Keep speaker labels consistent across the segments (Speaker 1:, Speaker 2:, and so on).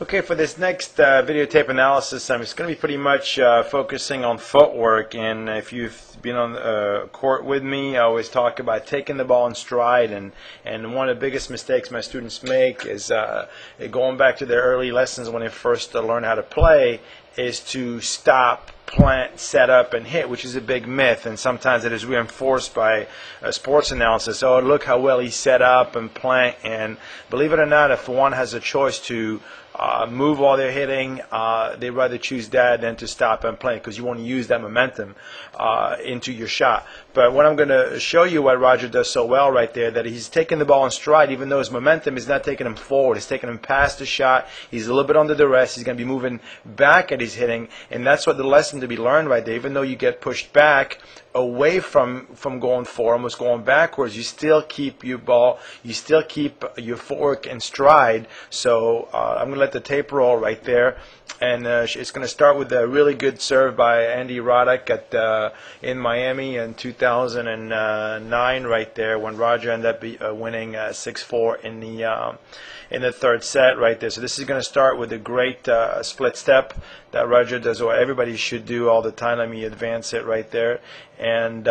Speaker 1: Okay, for this next videotape analysis, I'm just going to be pretty much focusing on footwork. And if you've been on the court with me, I always talk about taking the ball in stride. And one of the biggest mistakes my students make is going back to their early lessons when they first learn how to play, is to stop, plant, set up, and hit, which is a big myth, and sometimes it is reinforced by sports analysis. Oh, look how well he set up and plant, and believe it or not, if one has a choice to move while they're hitting, they'd rather choose that than to stop and play, because you want to use that momentum into your shot. But what I'm going to show you what Roger does so well right there, that he's taking the ball in stride, even though his momentum is not taking him forward. It's taking him past the shot. He's a little bit under duress. He's going to be moving back at his hitting, and that's what the lesson to be learned right there. Even though you get pushed back away from going forward, almost going backwards, you still keep your ball, you still keep your footwork in stride. So I'm going to let the tape roll right there. And it's going to start with a really good serve by Andy Roddick in Miami in 2009 right there, when Roger ended up winning 6-4 in the third set right there. So this is going to start with a great split step that Roger does, or everybody should do all the time. Let me advance it right there. And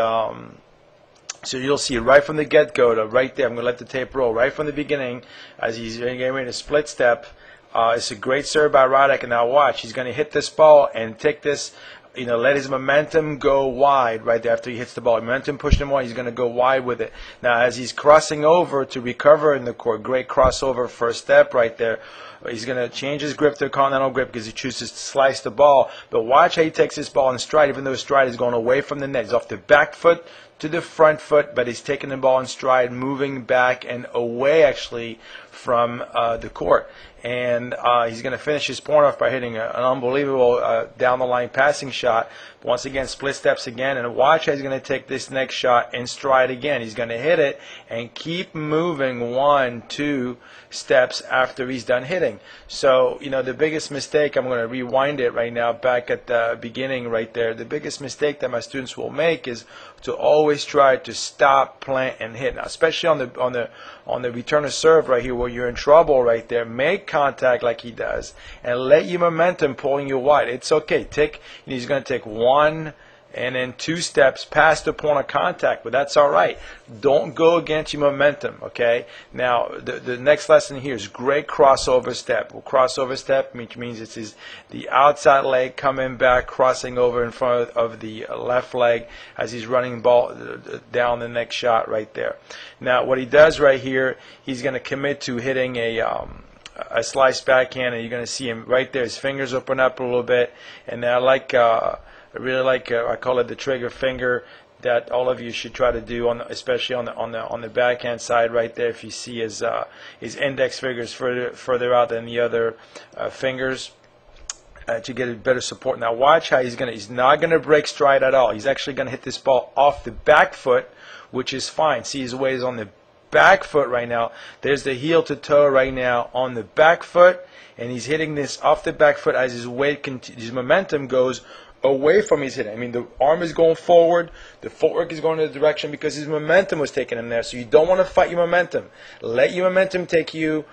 Speaker 1: so you'll see right from the get-go, right there, I'm going to let the tape roll right from the beginning as he's getting ready to split step. It's a great serve by Roddick, and now watch. He's going to hit this ball and take this, let his momentum go wide right there after he hits the ball. Momentum pushed him wide. He's going to go wide with it. Now, as he's crossing over to recover in the court, great crossover first step right there. He's going to change his grip to a continental grip because he chooses to slice the ball. But watch how he takes this ball in stride, even though his stride is going away from the net. He's off the back foot to the front foot, but he's taking the ball in stride, moving back and away actually from the court. And he's going to finish his point off by hitting an unbelievable down-the-line passing shot. Once again, split steps again, and watch how he's going to take this next shot in stride again. He's going to hit it and keep moving 1, 2 steps after he's done hitting. So, the biggest mistake, I'm going to rewind it right now back at the beginning right there. The biggest mistake that my students will make is to always try to stop, plant, and hit. Now, especially on the return of serve right here, where you're in trouble right there, make contact like he does and let your momentum pulling you wide. It's okay. He's going to take 1 and then 2 steps past the point of contact, but that's all right. Don't go against your momentum, okay? Now, the next lesson here is great crossover step. Well, crossover step, which means it's the outside leg coming back, crossing over in front of the left leg as he's running ball down the next shot right there. Now, what he does right here, he's going to commit to hitting a slice backhand, and you're going to see him right there. His fingers open up a little bit, and I really like I call it the trigger finger, that all of you should try to do, especially on the backhand side right there. If you see his index fingers further out than the other fingers, to get a better support. Now watch how he's not going to break stride at all. He's actually going to hit this ball off the back foot, which is fine. See, his weight is on the back foot right now. There's the heel to toe right now on the back foot, and he's hitting this off the back foot as his his momentum goes away from his hitting. I mean, the arm is going forward, the footwork is going in the direction because his momentum was taking him there. So you don't want to fight your momentum. Let your momentum take you,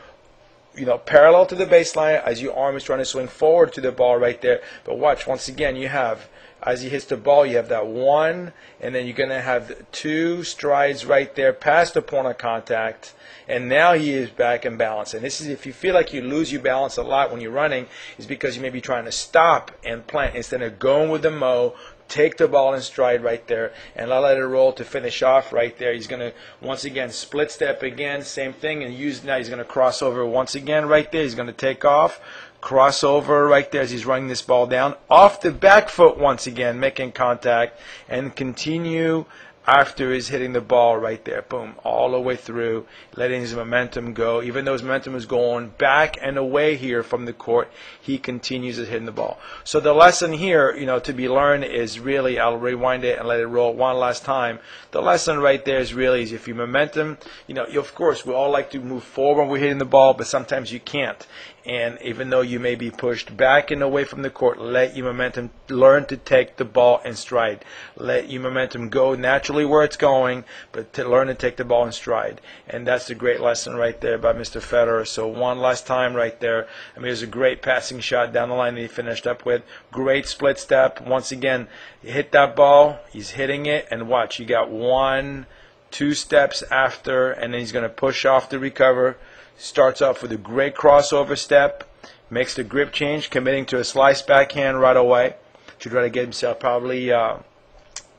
Speaker 1: parallel to the baseline as your arm is trying to swing forward to the ball right there. But watch, once again, you have, as he hits the ball, you have that 1, and then you're going to have 2 strides right there past the point of contact, and now he is back in balance. And this is, if you feel like you lose your balance a lot when you're running, is because you may be trying to stop and plant instead of going with the mo. Take the ball in stride right there and let it roll to finish off right there. He's going to, once again, split step again, same thing, and now he's going to cross over once again right there. He's going to take off, crossover right there as he's running this ball down off the back foot once again, making contact, and continue after he's hitting the ball right there. Boom, all the way through, letting his momentum go. Even though his momentum is going back and away here from the court, he continues to hitting the ball. So the lesson here, to be learned is really, I'll rewind it and let it roll one last time. The lesson right there is really, if your momentum, of course, we all like to move forward when we're hitting the ball, but sometimes you can't. And even though you may be pushed back and away from the court, let your momentum learn to take the ball in stride. Let your momentum go naturally where it's going, but to learn to take the ball in stride. And that's a great lesson right there by Mr. Federer. So one last time right there. I mean, it was a great passing shot down the line that he finished up with. Great split step. Once again, he hit that ball. He's hitting it. And watch, you got 1, 2 steps after, and then he's going to push off to recover. Starts off with a great crossover step, makes the grip change, committing to a slice backhand right away to try to get himself probably, I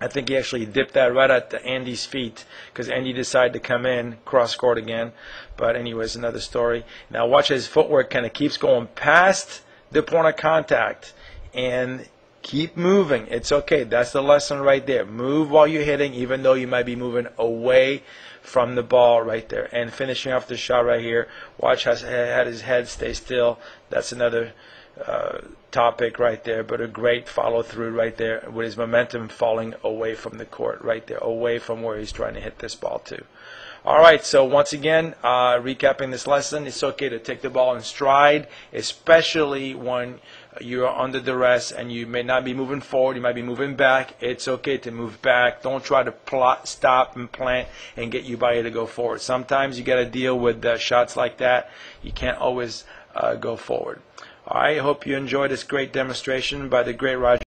Speaker 1: think he actually dipped that right at Andy's feet because Andy decided to come in cross court again. But anyways, another story. Now watch his footwork kind of keeps going past the point of contact and keep moving. It's okay. That's the lesson right there. Move while you're hitting, even though you might be moving away from the ball right there. And finishing off the shot right here. Watch how had his head stay still. That's another topic right there. But a great follow through right there with his momentum falling away from the court right there, away from where he's trying to hit this ball to. All right, so once again, recapping this lesson, it's okay to take the ball in stride, especially when you're under duress and you may not be moving forward, you might be moving back. It's okay to move back. Don't try to plot, stop, and plant and get your body to go forward. Sometimes you got to deal with shots like that. You can't always go forward. All right, I hope you enjoyed this great demonstration by the great Roger.